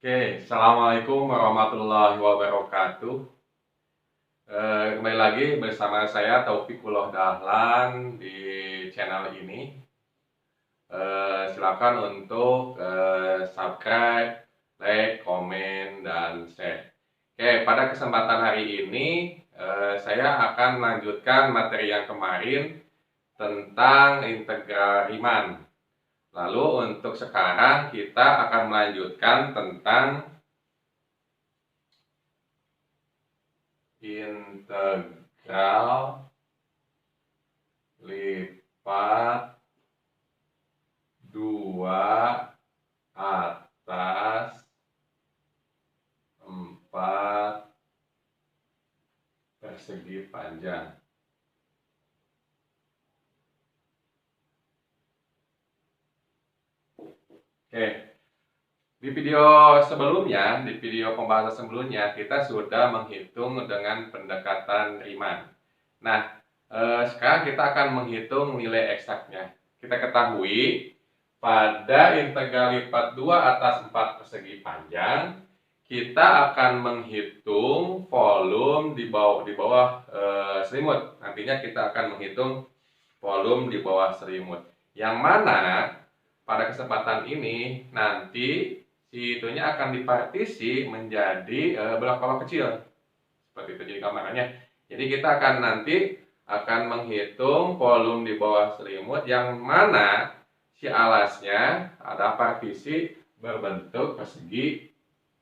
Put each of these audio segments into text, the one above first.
Oke, Assalamualaikum warahmatullahi wabarakatuh. Kembali lagi bersama saya Taufikullah Dahlan di channel ini. Silakan untuk subscribe, like, komen, dan share. Oke, pada kesempatan hari ini saya akan melanjutkan materi yang kemarin tentang integral Riemann. Lalu untuk sekarang kita akan melanjutkan tentang integral lipat 2 atas 4 persegi panjang. Oke, di video pembahasan sebelumnya kita sudah menghitung dengan pendekatan Riemann. Nah, sekarang kita akan menghitung nilai eksaknya. Kita ketahui pada integral lipat 2 atas 4 persegi panjang, kita akan menghitung volume di bawah selimut. Nantinya kita akan menghitung volume di bawah selimut. Yang mana pada kesempatan ini nanti si itunya akan dipartisi menjadi blok-blok kecil. Seperti itu jadi gambarannya. Jadi kita akan nanti menghitung volume di bawah selimut yang mana si alasnya ada partisi berbentuk persegi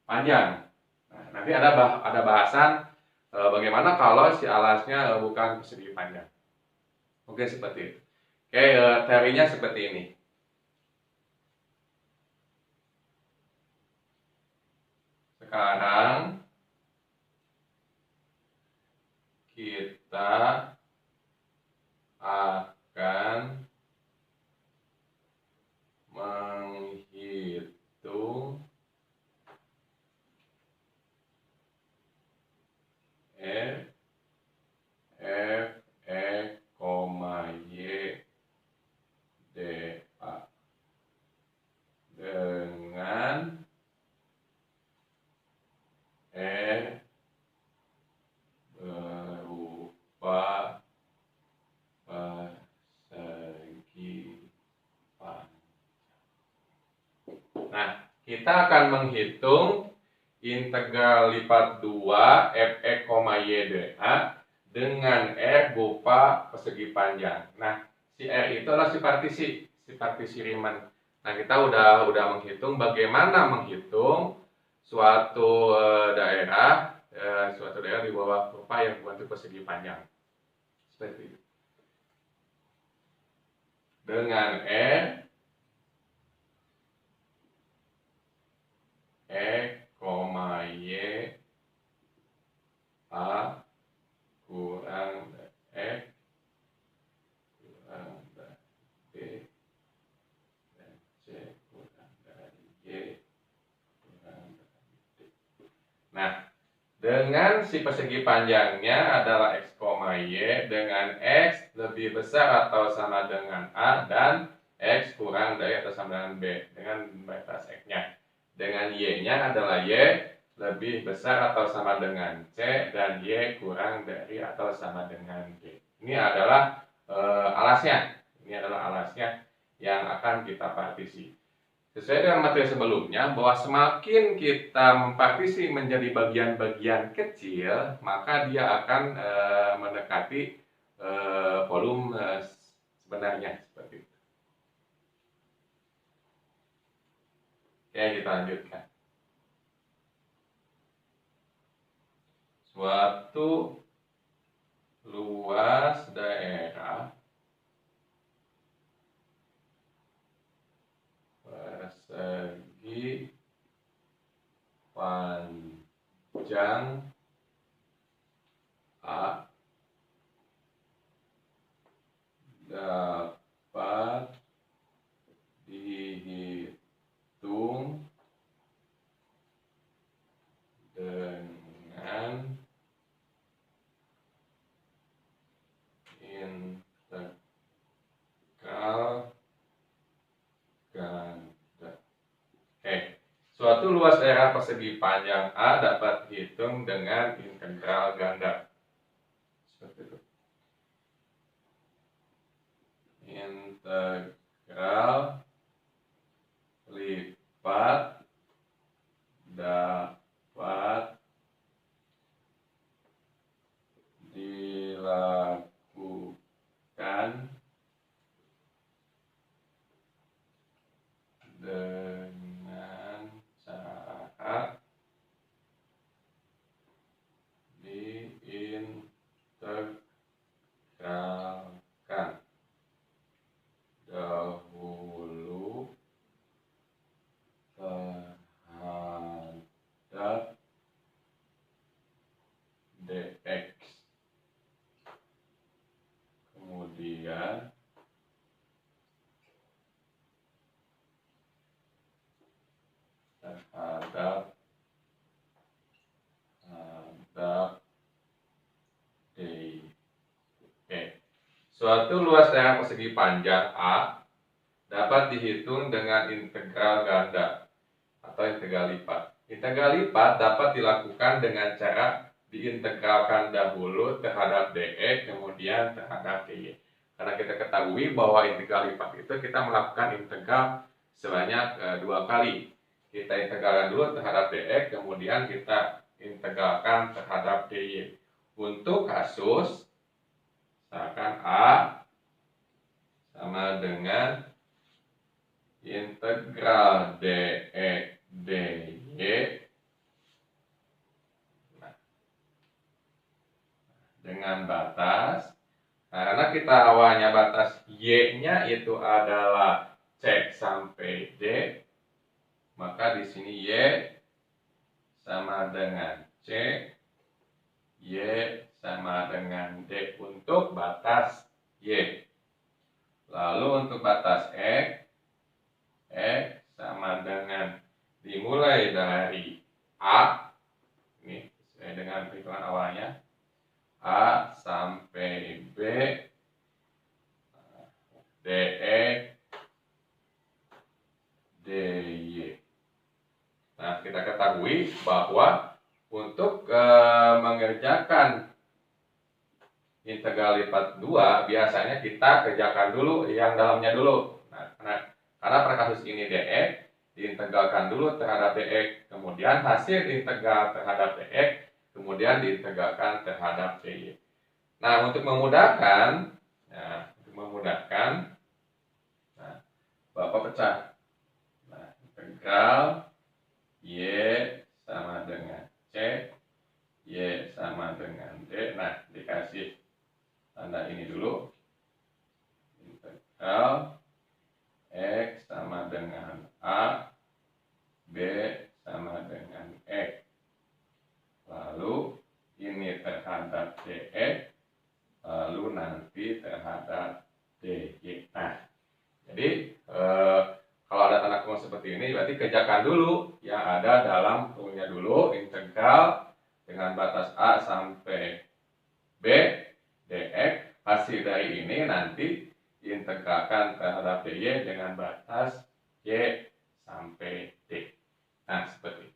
panjang. Nah, nanti ada bahasan bagaimana kalau si alasnya bukan persegi panjang. Oke, seperti itu. Oke, teorinya seperti ini. Sekarang kita akan menghitung F, E, Y, dA dengan E berupa persegi panjang. Nah, kita akan menghitung integral lipat 2 Fe, Y, dA dengan R berupa persegi panjang. Nah, si R itu adalah si partisi Riemann. Nah, kita udah menghitung bagaimana menghitung suatu daerah di bawah kurva yang berbentuk persegi panjang. Seperti itu. Dengan R, Y, A kurang X kurang dari B dan C kurang dari Y kurang dari D. Nah, dengan si persegi panjangnya adalah X, Y dengan X lebih besar atau sama dengan A dan X kurang dari atau sama dengan B dengan batas X-nya. Dengan Y-nya adalah Y lebih besar atau sama dengan C dan Y kurang dari atau sama dengan D. Ini adalah alasnya. Ini adalah alasnya yang akan kita partisi. Sesuai dengan materi sebelumnya, bahwa semakin kita mempartisi menjadi bagian-bagian kecil, maka dia akan mendekati volume sebenarnya seperti itu. Oke, kita lanjutkan. Suatu luas daerah persegi panjang A dapat dihitung dengan integral ganda. Suatu Suatu luas daerah persegi panjang A dapat dihitung dengan integral ganda. Seperti itu. Integral lipat dapat dilakukan dengan cara diintegralkan dahulu terhadap dx, kemudian terhadap dy. Suatu luas daerah persegi panjang A dapat dihitung dengan integral ganda atau integral lipat. Integral lipat dapat dilakukan dengan cara diintegralkan dahulu terhadap dx, kemudian terhadap dy. Karena kita ketahui bahwa integral lipat itu kita melakukan integral sebanyak 2 kali. Kita integralkan dulu terhadap dx, kemudian kita integralkan terhadap dy. Untuk kasus misalkan A sama dengan integral dx dy dengan batas, karena kita awalnya batas y-nya itu adalah c sampai d, maka di sini y sama dengan c, y sama dengan d untuk batas y. Lalu untuk batas x sama dengan dimulai dari A, ini sesuai dengan perhitungan awalnya, A sampai B, dx dy. Nah, kita ketahui bahwa untuk mengerjakan integral lipat 2 biasanya kita kerjakan dulu yang dalamnya dulu. Nah, karena pada kasus ini dx diintegralkan dulu terhadap dx, kemudian hasil integral terhadap dx kemudian diintegralkan terhadap dy. Nah, untuk memudahkan, nah, Bapak pecah. Nah, integral y sama dengan c, y sama dengan d. Nah, dikasih tanda ini dulu. Integral x sama dengan a, b sama dengan x. Lalu ini terhadap dx, lalu nanti terhadap dy. Nah, jadi kalau ada tanda kurung seperti ini, berarti kerjakan dulu yang ada dalam kurungnya dulu, integral dengan batas a sampai b dx. Hasil dari ini nanti diintegralkan terhadap dy dengan batas y sampai d. Nah, seperti itu.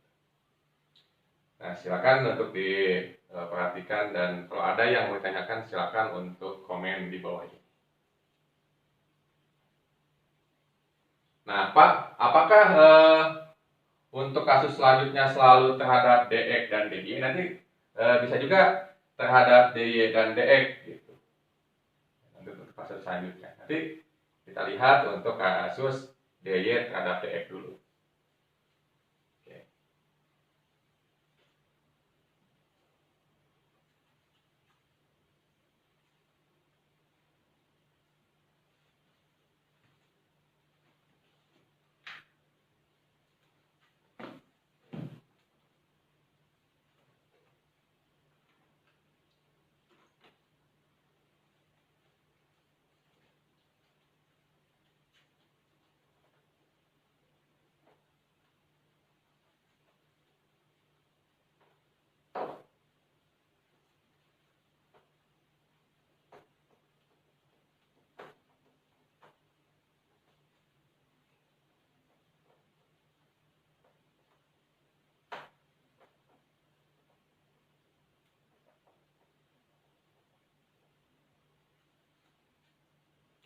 Nah, silakan untuk diperhatikan, dan kalau ada yang mau ditanyakan silakan untuk komen di bawah ini. Nah, Pak, apakah untuk kasus selanjutnya selalu terhadap dx dan dy? Nanti bisa juga terhadap dy dan dx gitu. Nanti untuk kasus selanjutnya. Nanti kita lihat untuk kasus dy terhadap dx dulu.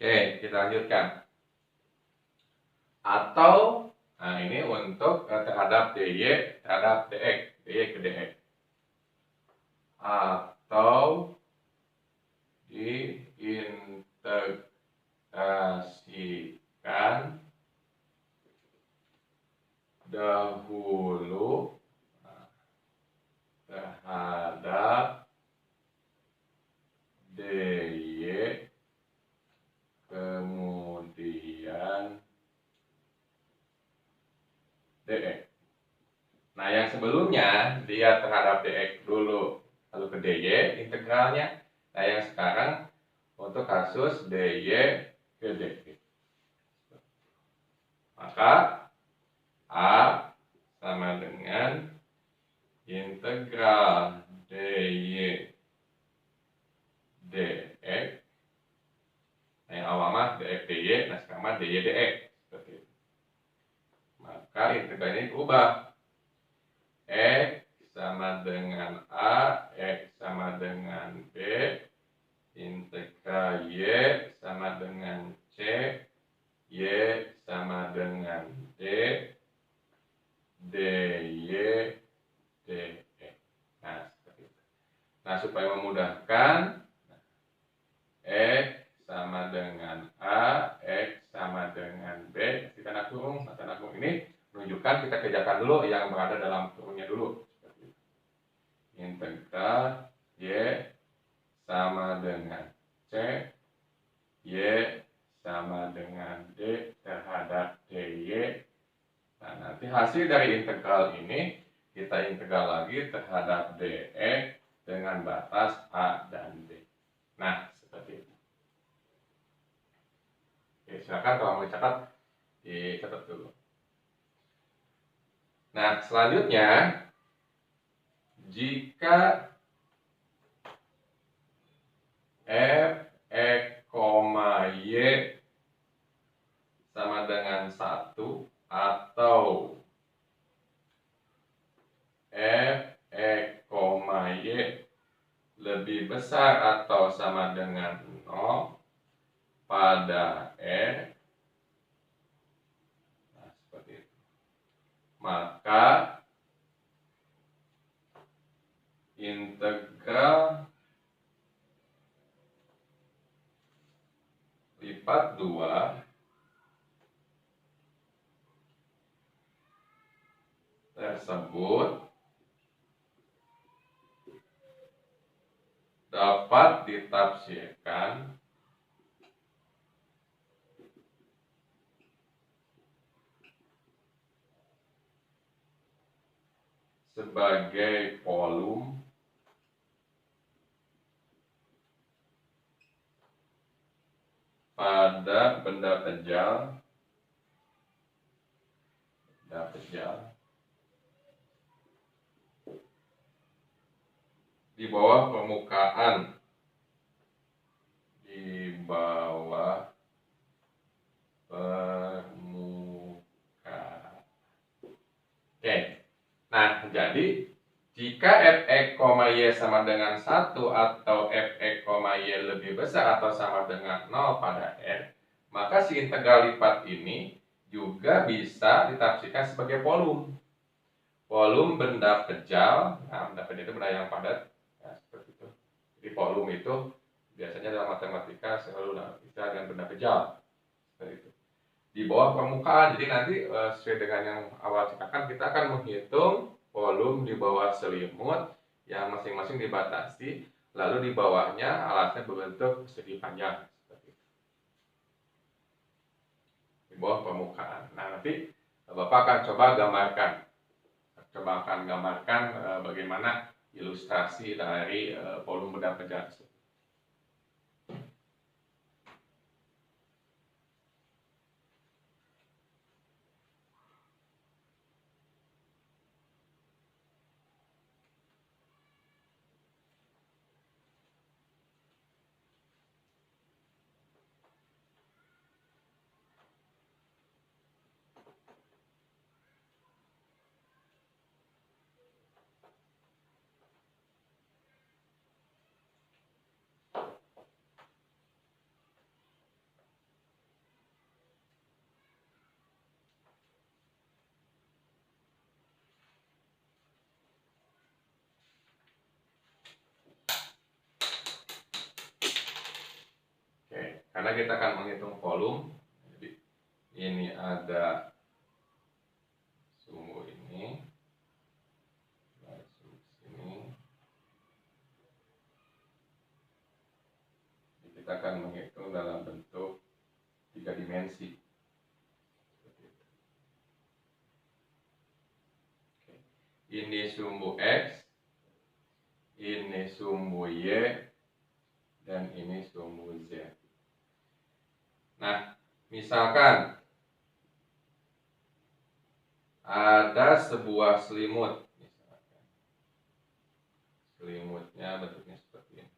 Oke, kita lanjutkan. Atau, nah ini untuk terhadap DY terhadap DX, DY ke DX. Atau diintegrasikan dahulu terhadap DY, kemudian DX. Nah, yang sebelumnya dia terhadap DX dulu, lalu ke DY integralnya. Nah, yang sekarang untuk kasus DY ke DX. Maka A sama dengan integral DY dx. Nah, yang awal mah dx dy, nah sekarang mah dy dx. Seperti itu. Maka integral ini berubah. X sama dengan A, X sama dengan B, integral Y sama dengan C, Y sama dengan D, dy dx. Nah, seperti itu. Nah, supaya memudahkan, X sama dengan A, X sama dengan B, di tanda kurung. Nah, tanda kurung ini menunjukkan kita kerjakan dulu yang berada dalam kurungnya dulu. Integral Y sama dengan C, Y sama dengan D terhadap dy. Nah, nanti hasil dari integral ini kita integral lagi terhadap dx dengan batas A dan B. Nah, seperti itu. Oke, silakan kalau mau dicatat, dicatat dulu. Nah, selanjutnya, jika f x, y sama dengan 1 atau f x, y lebih besar atau sama dengan 0 pada R, nah, seperti itu. Maka integral lipat 2 tersebut dapat ditafsirkan sebagai volume pada benda kejal di bawah permukaan, Oke. Nah, jadi jika f(x, y) sama dengan 1 atau f(x, y) lebih besar atau sama dengan 0 pada R, maka si integral lipat ini juga bisa ditafsirkan sebagai volume. Volume benda kejal, nah benda kejal itu benda yang padat, ya, seperti itu. Jadi volume itu biasanya dalam matematika selalu bisa dengan benda kejal, seperti itu. Di bawah permukaan, jadi nanti sesuai dengan yang awal citakan, kita akan menghitung volume di bawah selimut yang masing-masing dibatasi, lalu di bawahnya alasnya berbentuk segi panjang, seperti itu. Di bawah permukaan. Nah, nanti Bapak akan coba gambarkan bagaimana ilustrasi dari volume benda kejal. karena kita akan menghitung volume. Jadi ini ada sumbu ini, masuk sini. Kita akan menghitung dalam bentuk 3 dimensi. Ini sumbu X, ini sumbu Y, dan ini sumbu Z. Nah, misalkan ada sebuah selimut, misalkan selimutnya bentuknya seperti ini.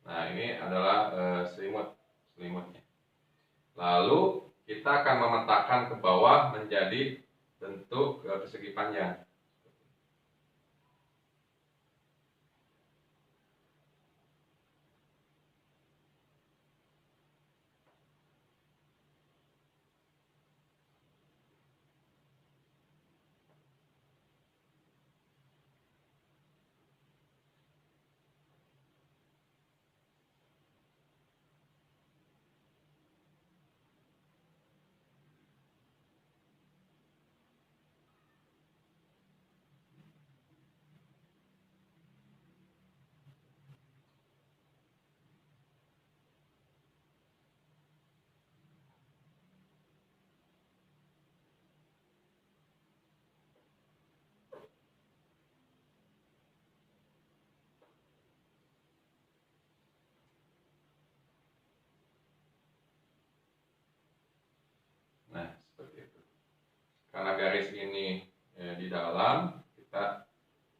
Nah, ini adalah selimutnya. Lalu kita akan memetakan ke bawah menjadi bentuk persegi panjang. Nah, seperti itu. Karena garis ini di dalam, kita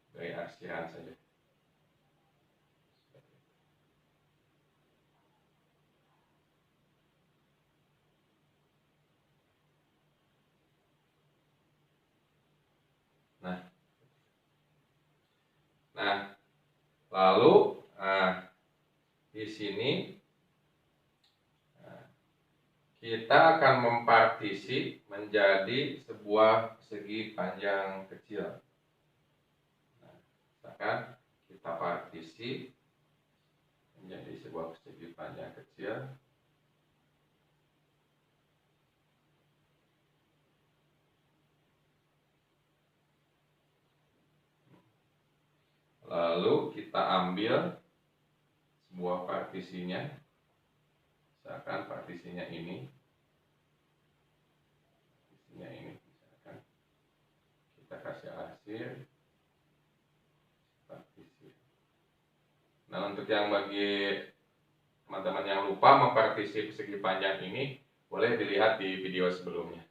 beri arsiran saja. Nah, lalu di sini kita akan mempartisi menjadi sebuah segi panjang kecil. Nah, misalkan kita partisi menjadi sebuah segi panjang kecil. Lalu kita ambil sebuah partisinya, misalkan partisinya ini, misalkan kita kasih arsir partisi. Nah, untuk yang bagi teman-teman yang lupa mempartisi segi panjang ini, boleh dilihat di video sebelumnya.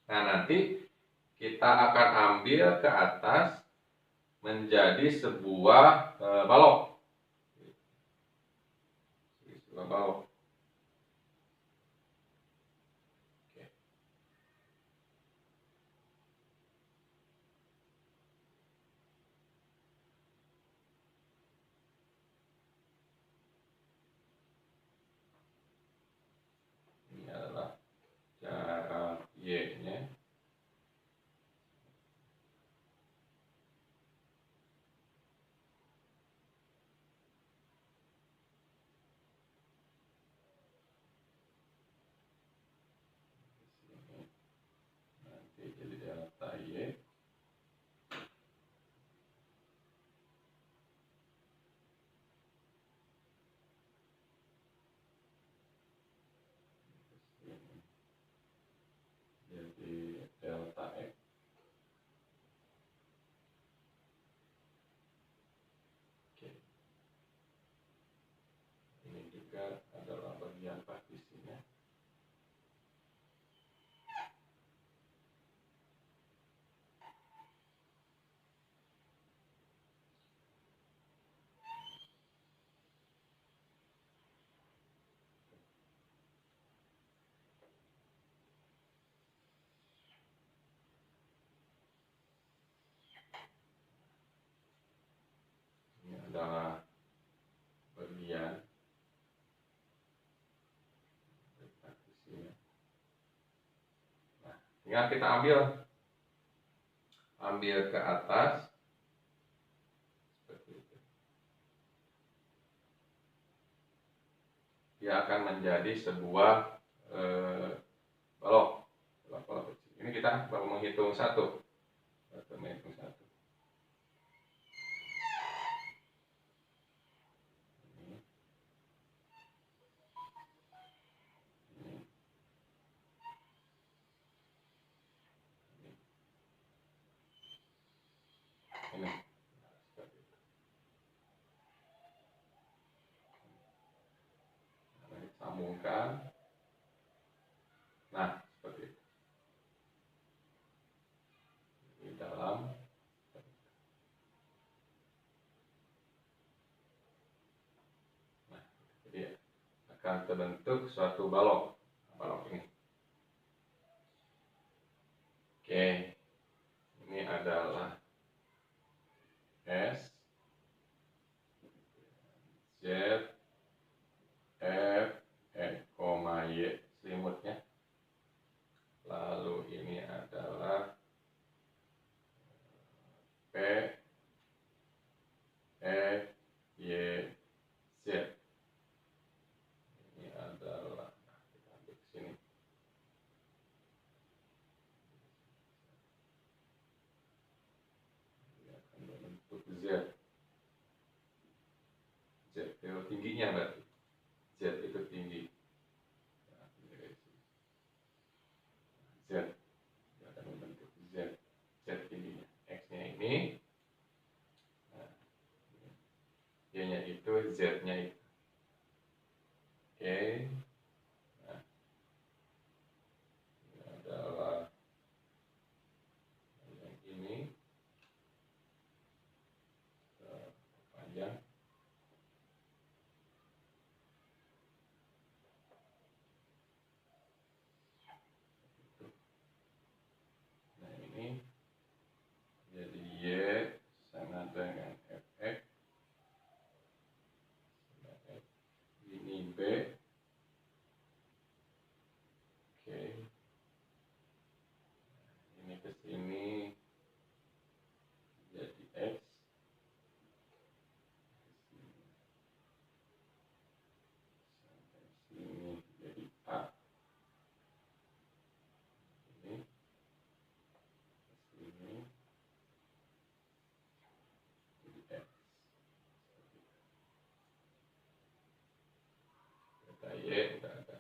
Nah, nanti kita akan ambil ke atas menjadi sebuah balok. Sebuah balok. Oke. Ini adalah jarak Y-nya. adalah bagian partisinya. Nah, tinggal kita ambil ke atas seperti itu. Dia akan menjadi sebuah balok kecil. Ini kita baru menghitung satu. Ini sambungkan. Nah, seperti itu. Di dalam. Nah, jadi akan terbentuk suatu balok ini. Oke, ini adalah S, Z, F, Y selimutnya. Lalu ini adalah P, F, Y, Z. Ini adalah, kita ambil ke sini. Ini akan membentuk Z. Z itu tingginya berarti. Z itu tinggi. Z akan membentuk Z tingginya. X-nya ini, nah, Y-nya itu, Z-nya itu. Oke. Nah, ini adalah yang ini panjang. Jadi Y sama dengan Fx. Ini B. Oke. Ini ke sini jadi X. Sampai sini jadi A. Ini ke sini jadi X. Data Y udah ada,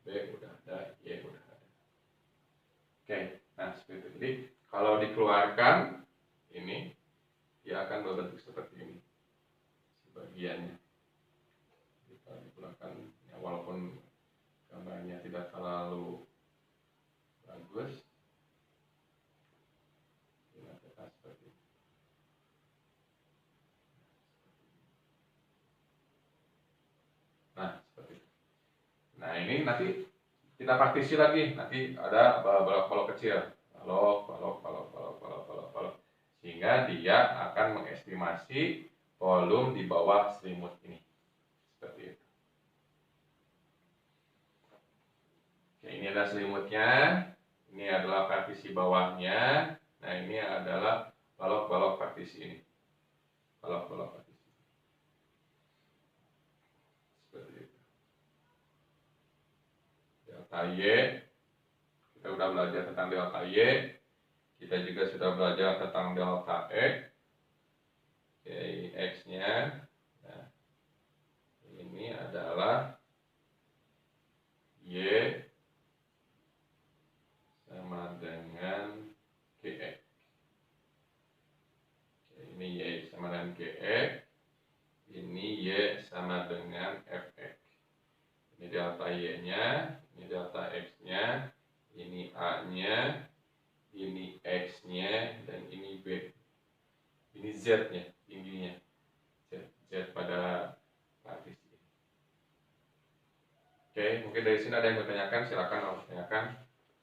B udah ada, Y udah ada. Oke, nah seperti itu. Jadi kalau dikeluarkan ini, dia akan berbentuk seperti ini sebagiannya. Kita dikeluarkan, ya, walaupun gambarnya tidak terlalu bagus, kita seperti ini. Nah, seperti itu. Nah, ini nanti kita partisi lagi. Nanti ada balok-balok kecil. Balok. Sehingga dia akan mengestimasi volume di bawah selimut ini. Seperti itu. Oke, ini adalah selimutnya. Ini adalah partisi bawahnya. Nah, ini adalah balok-balok partisi ini. Balok-balok partisi. Seperti itu. Delta Y. Kita sudah belajar tentang delta Y. Kita juga sudah belajar tentang delta X. Oke, X-nya. Nah, ini adalah Y sama dengan GX. Oke, ini Y sama dengan GX. Ini Y sama dengan Fx. Ini delta Y-nya, ini delta X-nya, ini A-nya, ini X-nya, dan ini B. Ini Z-nya, tingginya. Z pada partisi. Oke, mungkin dari sini ada yang bertanyakan, silakan tanyakan.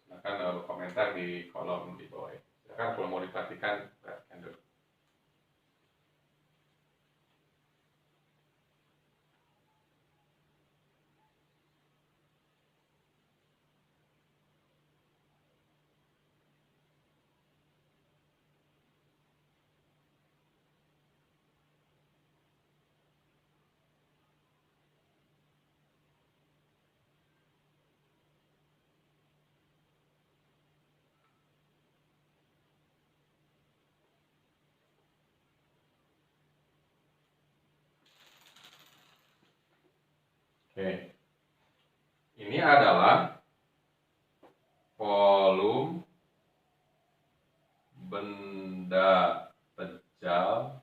Silakan komentar di kolom di bawah. Silakan kalau mau diperhatikan, perhatikan dulu. Oke, ini adalah volume benda pejal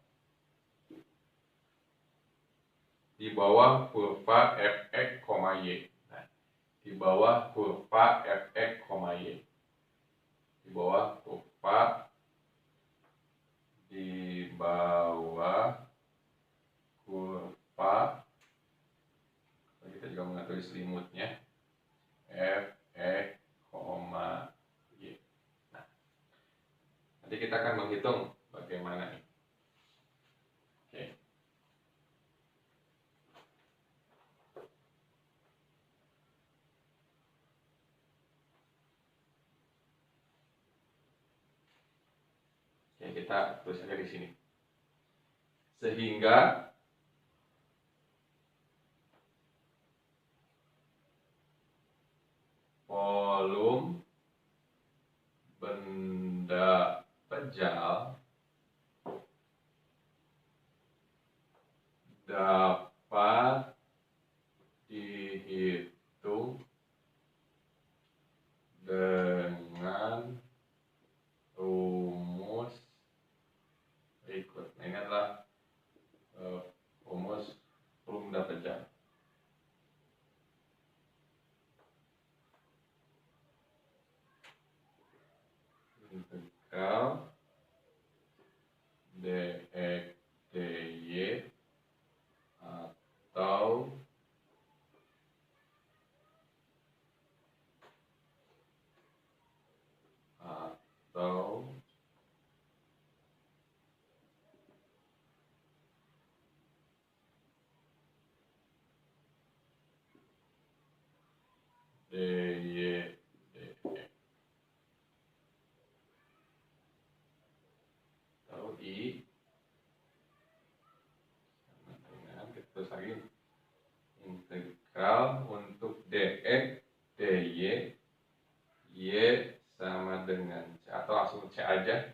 di bawah kurva Fx, Y. Nah, di bawah kurva Fx, Y. Di bawah kurva kita juga mengatur selimutnya Fx, Y. Nah, nanti kita akan menghitung bagaimana ini. Oke. Oke, kita tulis saja di sini. Sehingga volume benda pejal dapat dihitung dengan rumus berikut. Nah, ini adalah rumus volume benda pejal. Integral dx dy atau dy dx atau I sama dengan, kita tulis lagi, integral untuk dx dy y sama dengan c, atau langsung c aja.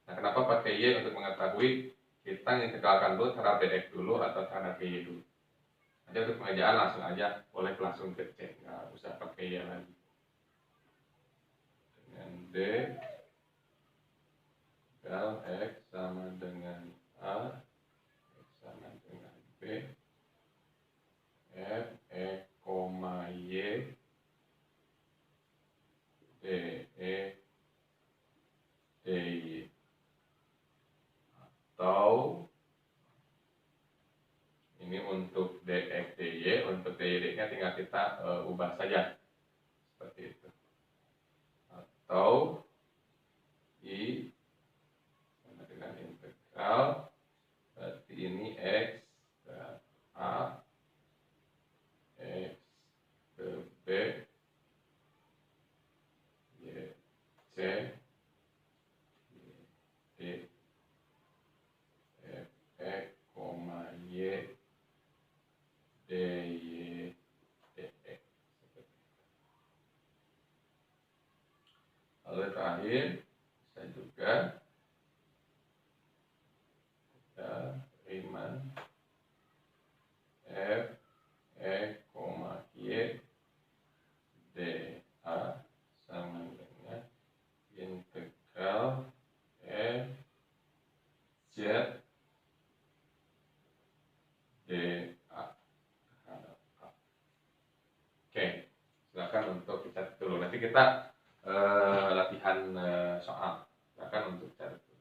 Nah, kenapa pakai y? Untuk mengetahui kita integralkan dulu terhadap dx dulu atau terhadap y dulu. Nanti untuk pengejaan langsung aja, boleh langsung ke c, nggak usah pakai y lagi. Dengan d integral x sama dengan a, x sama dengan b, f e, y de dy, atau ini untuk dx dy, untuk dy nya tinggal kita ubah saja seperti itu, atau I sama dengan integral, berarti ini x ke a, x ke b, y c, y d f x, y dy dx. Lalu terakhir bisa juga kita Riemann f x, y dA sama dengan integral f z dA. Oke, silakan untuk dicatat dulu. Nanti kita latihan soal. Silakan untuk catat dulu.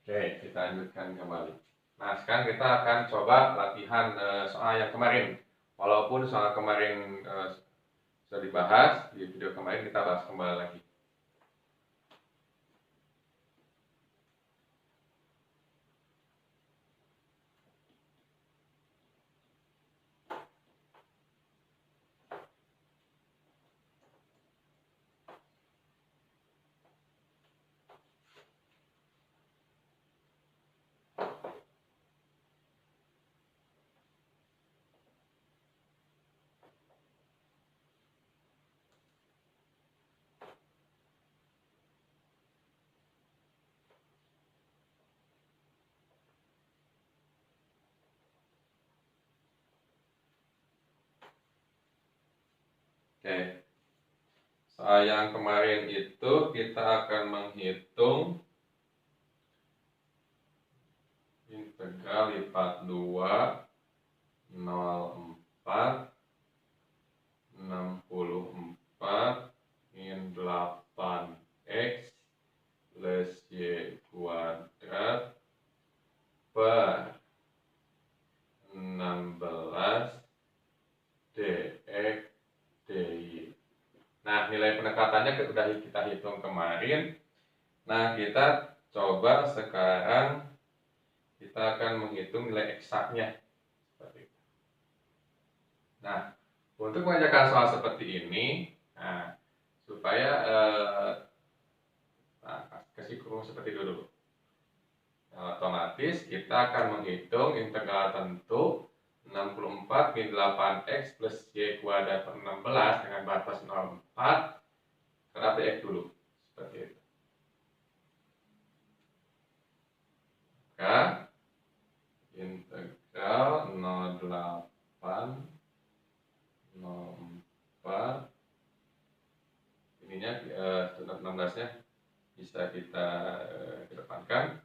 Oke, kita lanjutkan kembali. Nah, sekarang kita akan coba latihan soal yang kemarin. Walaupun soal kemarin sudah dibahas, di video kemarin kita bahas kembali lagi. Oke. Soal yang kemarin itu kita akan menghitung integral lipat 2 04 64 min 8x plus y kuadrat per 16 dx dy. Nah, nilai pendekatannya sudah kita hitung kemarin. Nah, kita coba sekarang kita akan menghitung nilai eksaknya. Seperti itu. Nah, untuk mengerjakan soal seperti ini, nah, supaya kasih kurung seperti itu dulu. Nah, otomatis kita akan menghitung integral tentu 64 min 8x plus y kuadrat per 16 dengan batas 04 karena dx dulu. Seperti itu. Maka integral 08 04 ininya 16 nya bisa kita kedepankan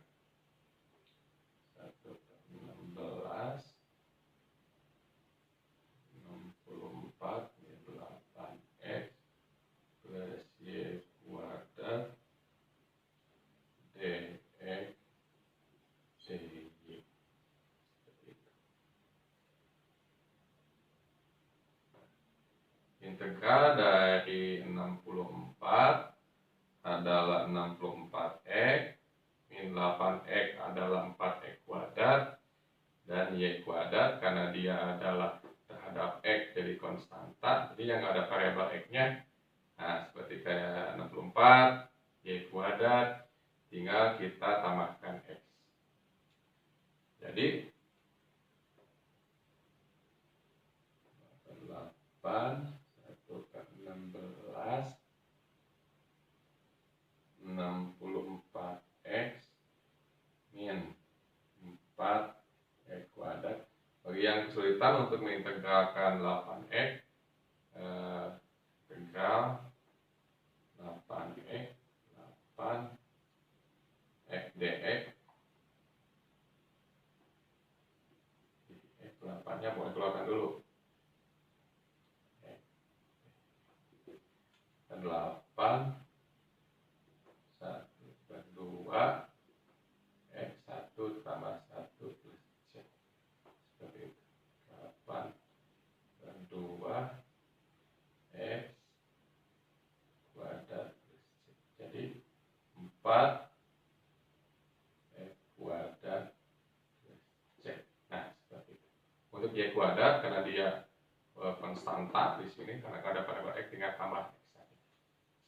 16 64 min 8x plus y kuadrat dx dy. Integral dari 64 adalah 64x, min 8x adalah 4x kuadrat, dan y kuadrat karena dia adalah terhadap x jadi konstanta, jadi yang ada variabel x-nya. Nah, seperti kayak 64, y kuadrat, tinggal kita tambahkan x. Jadi 8 16 64x min 4x kuadrat. Bagi yang kesulitan untuk mengintegralkan 8x, integral 8x 8x dx. 8-nya boleh keluarkan dulu. 8 1 per 2 x 1 tambah 1 plus c. Seperti itu. 8 per 2 x kuadrat plus c. Jadi 4 x kuadrat plus c. Nah, seperti itu. Untuk y kuadrat karena dia konstanta di sini karena ada variabel x tinggal tambah x saja.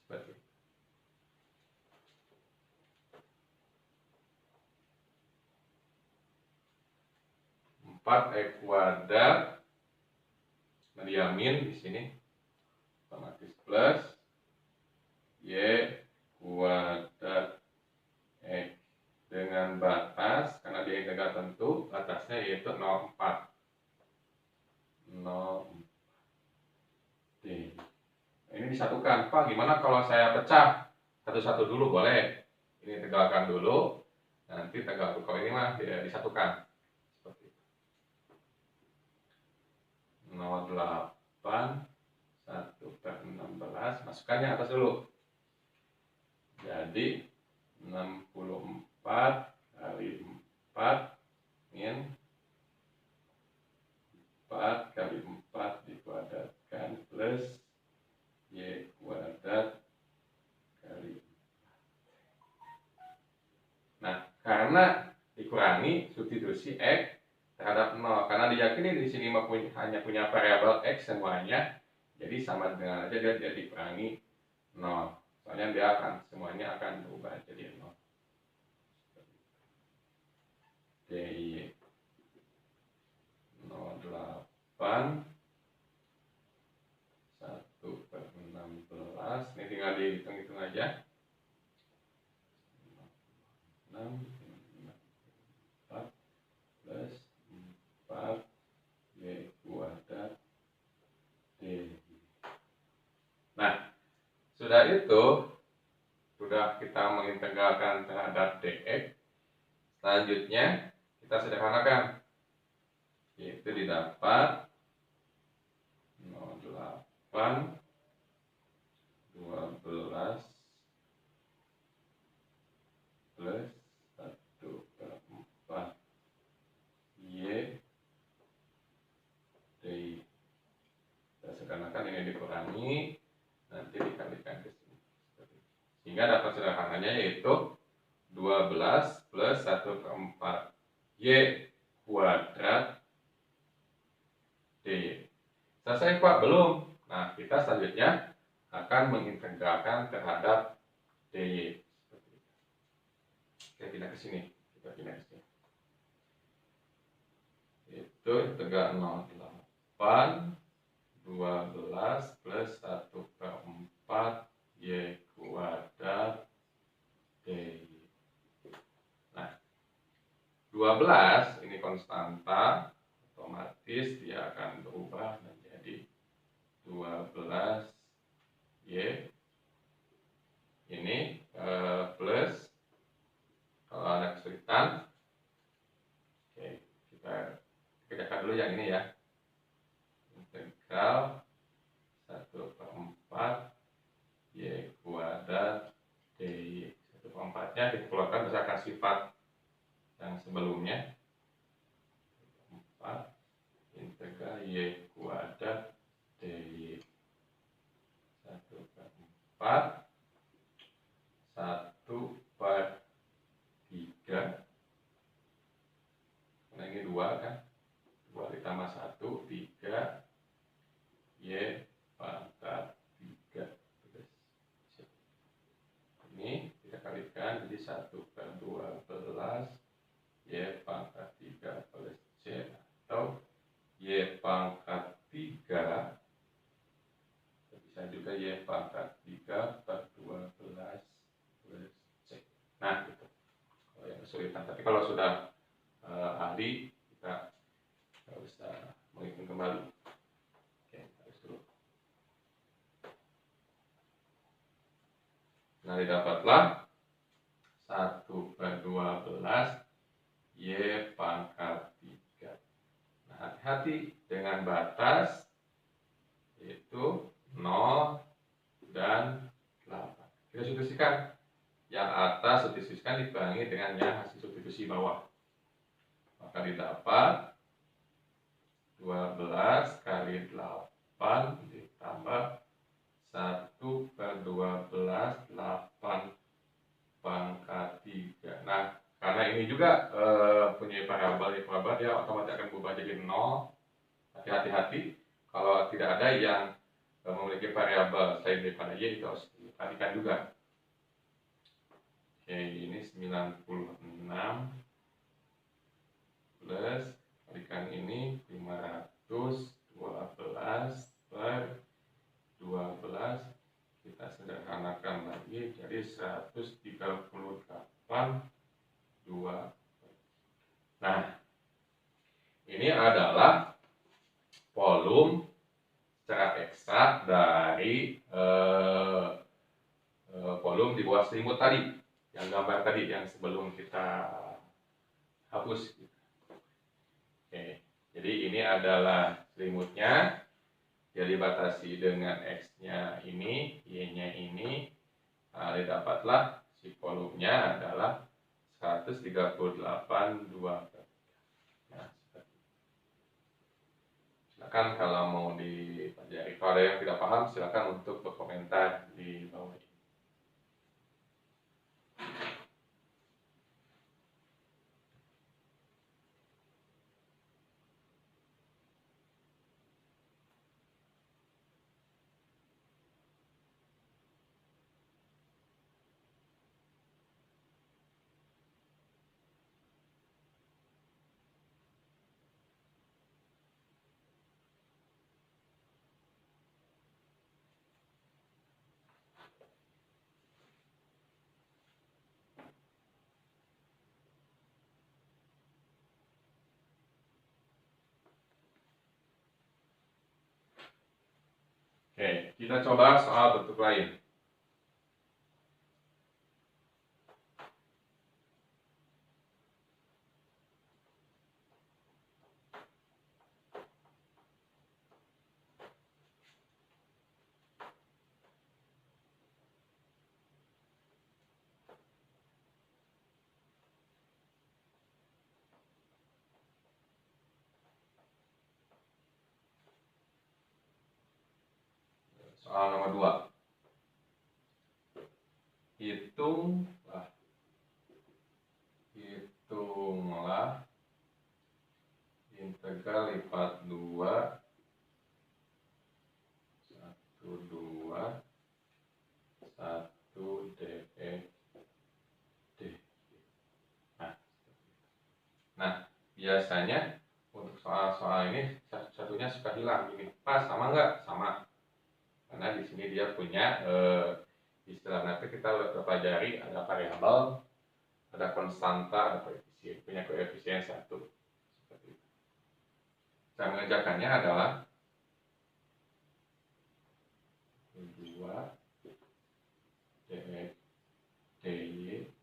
Seperti itu. 4x kuadrat, nah dia min di sini otomatis plus y kuadrat x dengan batas karena dia integral tentu, batasnya yaitu 04 D. Ini disatukan. Pak, gimana kalau saya pecah satu-satu dulu? Boleh. Ini tegalkan dulu, nanti tegal. Kalau ini mah disatukan. Seperti itu. 08 1 per 16, masukkan yang atas dulu. Jadi 64 kali 4 min karena dikurangi substitusi X terhadap 0. Karena diyakini di sini hanya punya variabel X semuanya, jadi sama dengan aja dia dikurangi 0. Soalnya dia semuanya akan berubah jadi 0. DY 08 1/16. Ini tinggal dihitung-hitung aja. 6 4 plus 4 Y kuadrat D. Nah, sudah itu, sudah kita mengintegralkan terhadap dx. Selanjutnya kita sederhanakan, yaitu didapat 08 12 plus 1/4 Y DY. Kita sederhanakan, ini dikurangi, nanti dikalikan ke sini. Sehingga dapat sederhananya yaitu 12 plus 1/4 Y kuadrat DY. Selesai Pak? Belum. Nah, kita selanjutnya akan mengintegralkan terhadap DY. Kita pindah ke sini. Itu integral 08 12 plus 1/4 Y kuadrat DY. Nah, 12 ini konstanta, otomatis dia akan berubah menjadi 12 Y. Ini plus, kalau ada kesulitan, oke, kita kerjakan dulu yang ini ya. Integral 1/4 Y kuadrat DY. 1/4-nya dikeluarkan berdasarkan sifat yang sebelumnya. 4 integral Y kuadrat DY. 1/4 1/3. Nah, ini 2 kan, 2 ditambah 1, 3 Y pangkat 3. Ini kita kalikan jadi 1/12 Y pangkat 3 plus C, atau Y pangkat 3 bisa juga Y pangkat 3/12 plus C. Nah, gitu. Kalau yang kesulitan, tapi kalau sudah ahli, kita nggak usah menghitung kembali. Oke, harus dulu. Nah, didapatlah 1/12 Y pangkat 3. Nah, hati-hati dengan batas, yaitu 0 dan 8. Kita substitusikan. Yang atas substitusikan dikurangi dengan yang hasil substitusi bawah. Maka didapat 12 kali 8 ditambah 1/12 8 pangkat 3. Nah, karena ini juga punya variabel dia otomatis akan berubah jadi 0. Tapi hati-hati, kalau tidak ada yang memiliki variabel selain daripada Y, itu harus dikalikan juga. Oke, ini 96 plus kalikan ini 512 per 12, kita sederhanakan lagi jadi 138 2. Nah, ini adalah volume secara eksak dari volume di bawah selimut tadi, yang gambar tadi yang sebelum kita hapus. Oke, jadi ini adalah selimutnya, dia dibatasi dengan X-nya ini, Y-nya ini. Nah, didapatlah si volumenya adalah 138 2. Nah, silakan kalau mau dipelajari. Kalau ada yang tidak paham, silakan untuk berkomentar di bawah ini. Oke, kita coba soal bentuk lain. Soal nomor 2. Hitunglah integral lipat 2 1 dx dy. Nah, biasanya untuk soal-soal ini satu-satunya suka hilang ini. Pas sama nggak? Sama. Karena di sini dia punya istilah nanti kita udah pelajari, ada variabel, ada konstanta, ada koefisien, punya koefisien 1. Seperti itu. Cara mengerjakannya adalah 2 dx dy.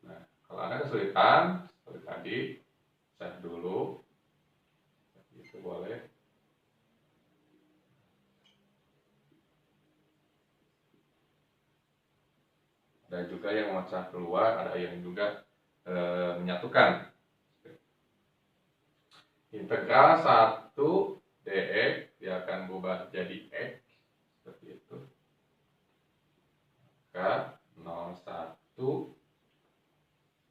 Nah, kalau ada kesulitan seperti tadi, save dulu. Itu boleh. Ada juga yang memecah keluar, ada yang juga menyatukan. Integral 1 dx dia akan berubah jadi x seperti itu. Maka 0,1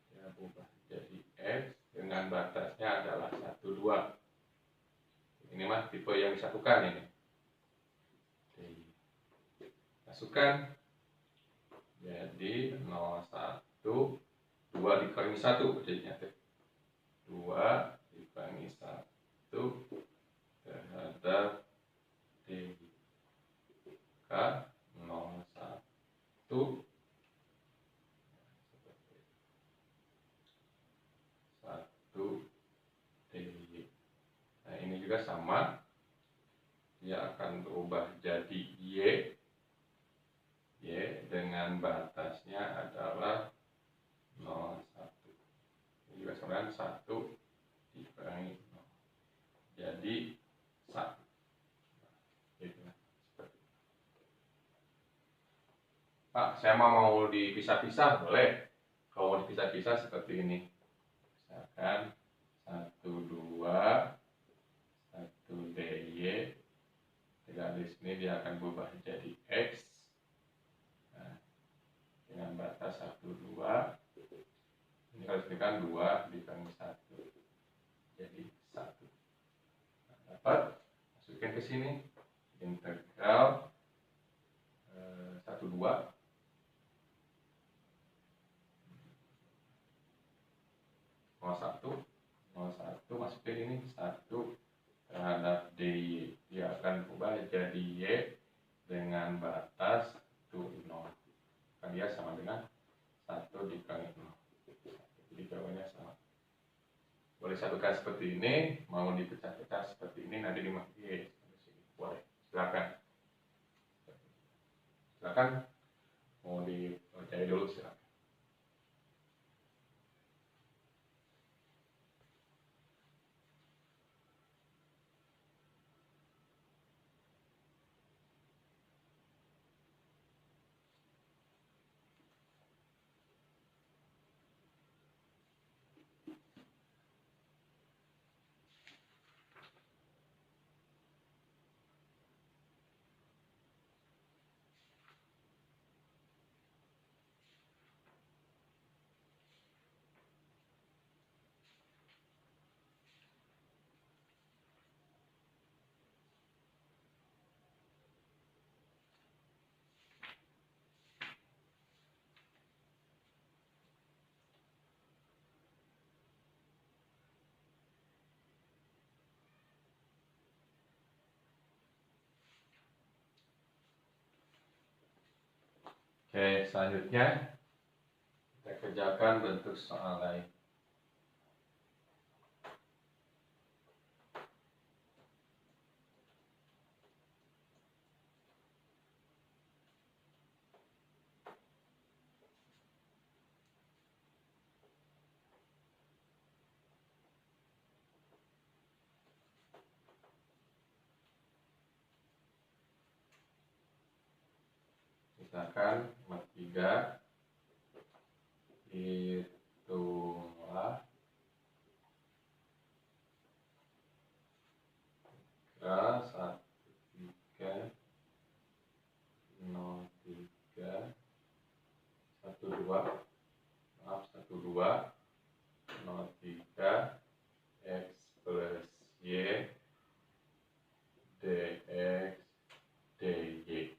dia berubah jadi x dengan batasnya adalah 1, 2. Ini mah tipe yang disatukan ini. Masukkan. Jadi 0,1 2 dikurangi 1 jadinya 2 dikurangi 1 terhadap d. Maka 0,1 dy. Nah, ini juga sama. Dia akan berubah jadi y dengan batasnya adalah 0,1. Ini juga sama 1 dikurangi 0. Jadi 1. Pak, saya mau dipisah-pisah, boleh. Kalau mau dipisah-pisah seperti ini. Misalkan 1, 2, 1 dy. Di sini dia akan berubah jadi x. Nah, dengan batas 1, 2. Ini kalau ditekan 2 dikurangi 1. Jadi 1. Nah, dapat. Masukin ke sini. Integral 1, 2. 0,1 masukin ini 1 terhadap dy. Dia akan berubah jadi y dengan batas 1, 0. Kan dia sama dengan 1 dikurangi 0. Jadi jawabannya sama. Boleh satukan seperti ini, mau dipecah-pecah seperti ini, nanti dimasukin boleh. Silakan. Silakan. Mau dicari dulu silakan. Oke, selanjutnya kita kerjakan bentuk soal lain. misalkan 53, hitunglah 1, 3, 0, 3, 1, 2, maaf 1, 2, 0, 3, X plus Y, DX, DY.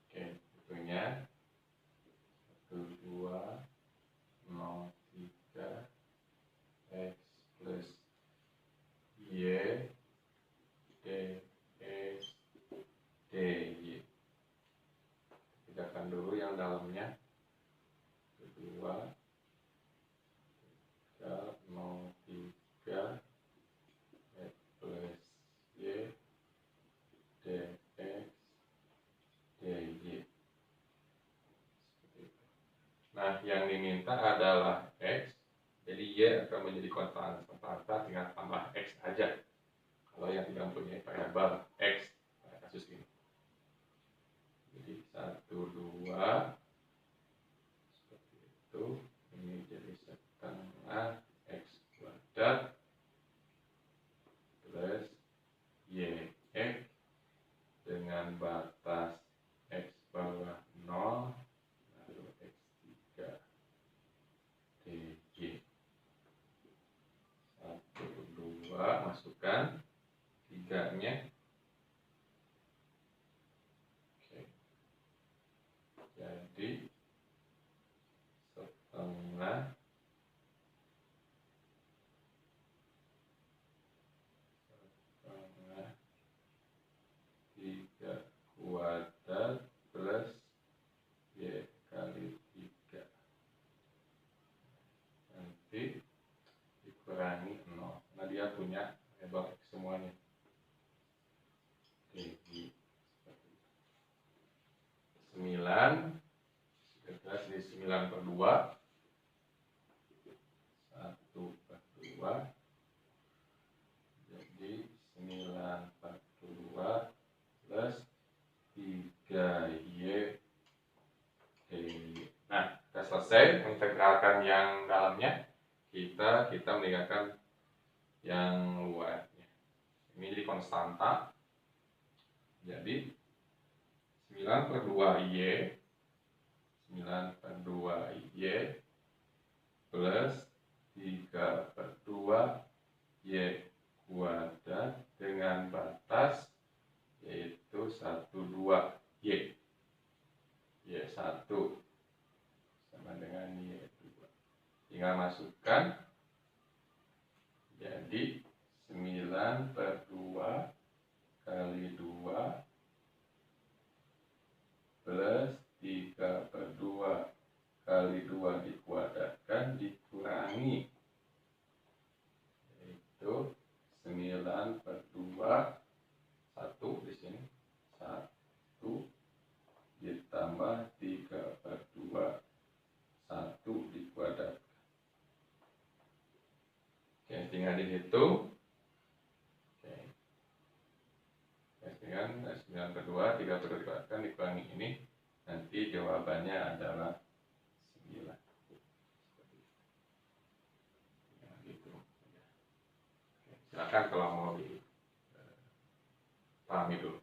Oke, hitungnya 1, 2, 0, 3, X plus Y, DX, DY. Kerjakan dulu yang dalamnya. 2, 3, 0, 3, X plus Y, DX, DY. Nah, yang diminta adalah X, jadi Y akan menjadi konstanta, tinggal tambah X aja. Kalau yang tidak mempunyai variabel X pada kasus ini. Jadi 1, 2, seperti itu. Ini jadi setengah X kuadrat plus YX dengan batas X bawah 0 lalu X3 DJ. 1, 2, masukkan 3-nya. Oke. Jadi setengah 3 kuadrat plus Y kali 3. Nanti dikurangi 0. Nah, dia punya variabel X semuanya. Jadi 9, jelas di 9 per 2, 1 per 2, jadi 9 per 2 plus 3Y DY. Nah, kita selesai mengintegralkan yang dalamnya, kita meninggalkan yang luarnya. Ini jadi konstanta. Jadi 9 per 2Y, 9 per 2Y plus 3 per 2Y kuadrat dengan batas yaitu 1, 2Y. Y1 sama dengan Y2. Tinggal masukkan. Jadi 9 per 2 kali 2 plus 3 per 2 kali 2 dikuadratkan dikurangi, yaitu 9 per 2, 1 di sini, 1 ditambah 3 per 2, 1 dikuadratkan. Oke, tinggal dihitung. Oke. Dengan 9 per 2, 3 per 2 dikuadratkan dikurangi ini, nanti jawabannya adalah 9. Nah, gitu. Oke, silakan kalau mau dipahami dulu.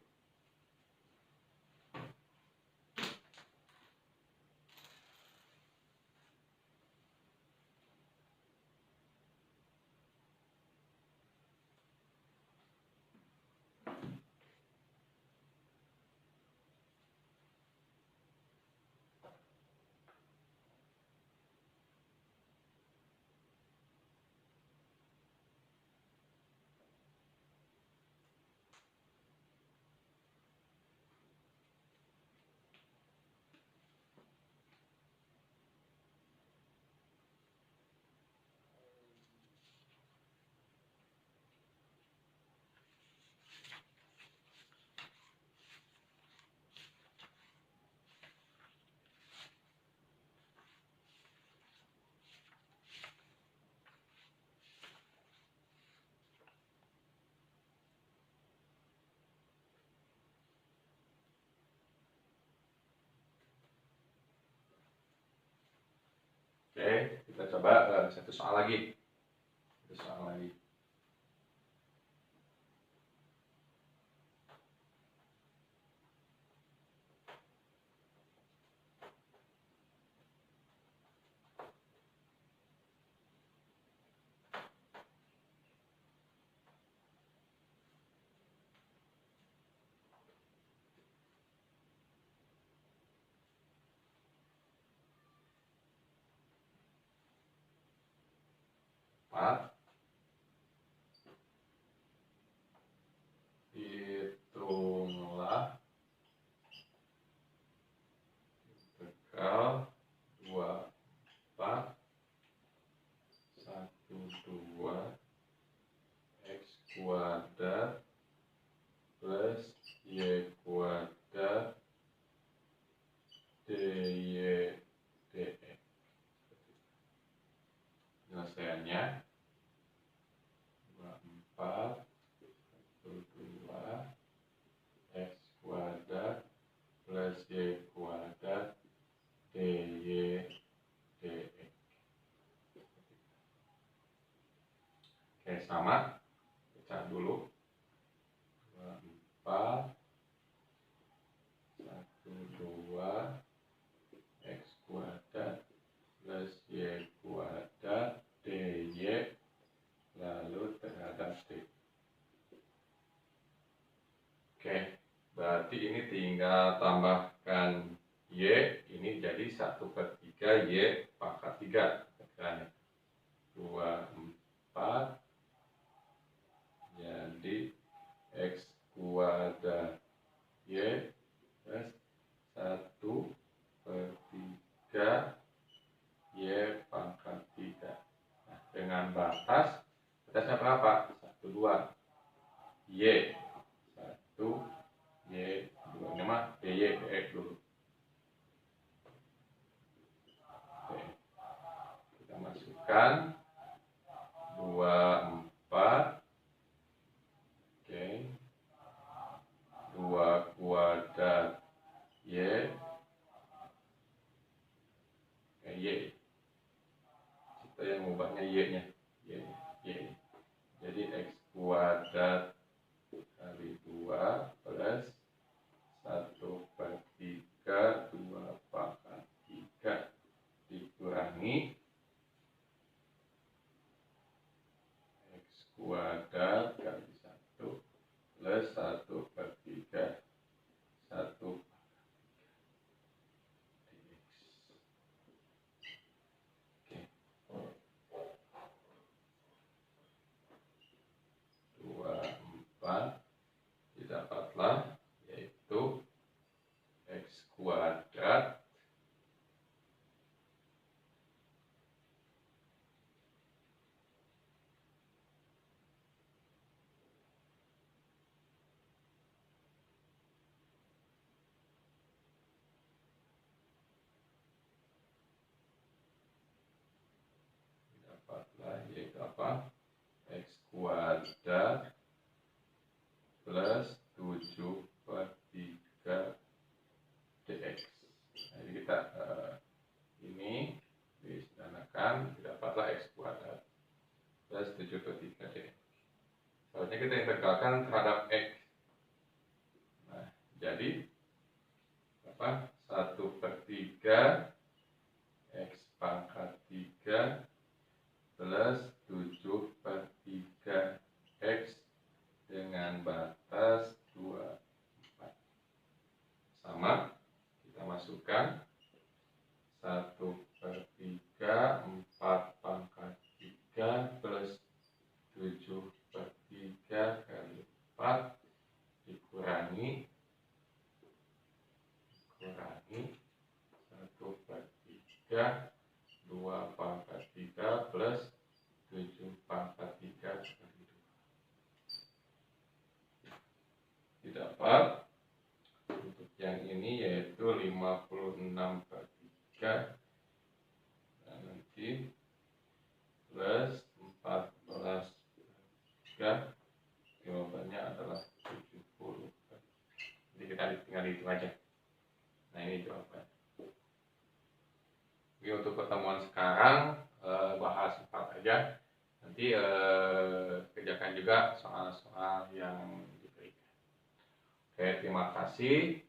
Oke, kita coba satu soal lagi. Satu soal lagi. Hitunglah integral 24 12 x kuadrat plus y kuadrat dy dx. Penyelesaiannya 24 12 x kuadrat plus y kuadrat dy dx. Oke, sama. Pecah dulu. 24 12 x kuadrat plus y kuadrat dy lalu terhadap d. Oke, berarti ini tinggal tambahkan y, ini jadi 1/3 y pangkat 3 tekannya 24 jadi x kuadrat y plus 1/3 y pangkat 3. Nah, dengan batasnya berapa? 1, 2 y 1 y 2, ini mah dy dx dulu. Oke, kita masukkan 24. Oke, 2 kuadrat y y kita yang mengubahnya y-nya y. Jadi x kuadrat kali 2 plus 1/3 2 pangkat 3 dikurangi x kuadrat kali 1 plus 1/3 1 didapatlah yaitu x kuadrat yaitu apa? X kuadrat plus 7/3 dx. Jadi kita ini disederhanakan, didapatlah x kuadrat plus 7/3 dx. Selanjutnya kita integralkan terhadap x. Nah, jadi apa? 1/3 x pangkat 3 plus 7/3 x dengan batas 24. Sama, kita masukkan 1/3 4 pangkat 3 plus 7/3 kali 4 dikurangi 1/3 2 pangkat 3 plus 7 pangkat 3 kali 2. Didapat untuk yang ini yaitu 56/3 dan nanti plus 14/3, jawabannya adalah 70. Jadi kita tinggal hitung aja. Nah, ini jawabannya. Jadi untuk pertemuan sekarang bahas 4 aja. Nanti kerjakan juga soal-soal yang diberikan. Oke, terima kasih.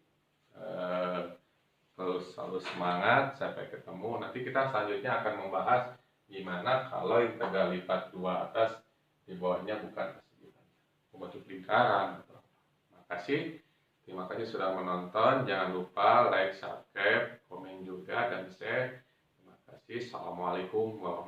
Terus selalu semangat, sampai ketemu. Nanti kita selanjutnya akan membahas gimana kalau integral lipat 2 atas di bawahnya bukan kesejukan, membentuk lingkaran. Terima kasih. Terima kasih sudah menonton. Jangan lupa like, subscribe, komen juga, dan share. Terima kasih. Assalamualaikum warahmatullahi wabarakatuh.